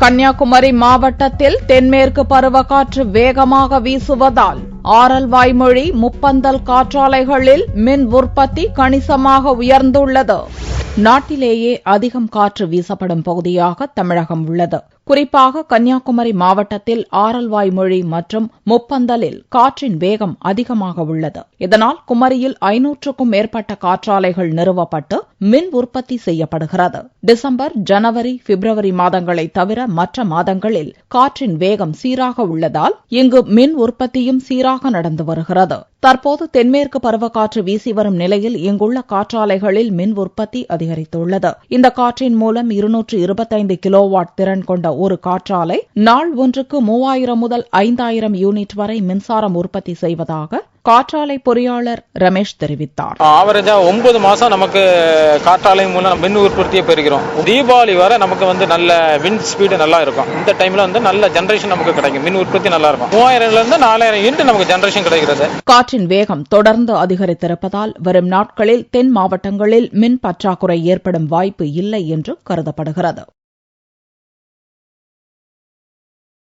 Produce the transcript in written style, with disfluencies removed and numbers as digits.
கன்னியாகுமரி மாவட்டத்தில் தென்மேற்கு பருவக்காற்று வேகமாக வீசுவதால் ஆரல்வாய்மொழி முப்பந்தல் காற்றாலைகளில் மின் உற்பத்தி கணிசமாக உயர்ந்துள்ளது. நாட்டிலேயே அதிகம் காற்று வீசப்படும் பகுதியாக தமிழகம் உள்ளது. குறிப்பாக கன்னியாகுமரி மாவட்டத்தில் ஆரல்வாய்மொழி மற்றும் முப்பந்தலில் காற்றின் வேகம் அதிகமாக உள்ளது. இதனால் குமரியில் 500க்கும் மேற்பட்ட காற்றாலைகள் நிறுவப்பட்டு மின் உற்பத்தி செய்யப்படுகிறது. டிசம்பர், ஜனவரி, பிப்ரவரி மாதங்களை தவிர மற்ற மாதங்களில் காற்றின் வேகம் சீராக உள்ளதால் இங்கு மின் உற்பத்தியும் சீராக நடந்து வருகிறது. தற்போது தென்மேற்கு பருவக்காற்று வீசி வரும் நிலையில் இங்குள்ள காற்றாலைகளில் மின் உற்பத்தி அதிகரித்துள்ளது. இந்த காற்றின் மூலம் 225 கிலோவாட் திறன் கொண்ட ஒரு காற்றாலை நாள் ஒன்றுக்கு 3000 முதல் 5000 யூனிட் வரை மின்சாரம் உற்பத்தி செய்வதாக காற்றாலை பொறியாளர் ரமேஷ் தெரிவித்தார். ஆவரேஜா 9 மாசம் நமக்கு காற்றாலை மூலம் மின் உற்பத்தியை பெறுகிறோம். தீபாவளி வரை நமக்கு நல்ல விண்ட் ஸ்பீடு நல்லா இருக்கும். இந்த டைம்ல நல்ல ஜெனரேஷன் நமக்கு கிடைக்கும். மின் உற்பத்தி நல்லா இருக்கும். 3000 இருந்து 4000 யூனிட் நமக்கு ஜெனரேஷன் கிடைக்கிறது. காற்றின் வேகம் தொடர்ந்து அதிகரித்திருப்பதால் வரும் நாட்களில் தென் மாவட்டங்களில் மின் பற்றாக்குறை ஏற்படும் வாய்ப்பு இல்லை என்று கருதப்படுகிறது.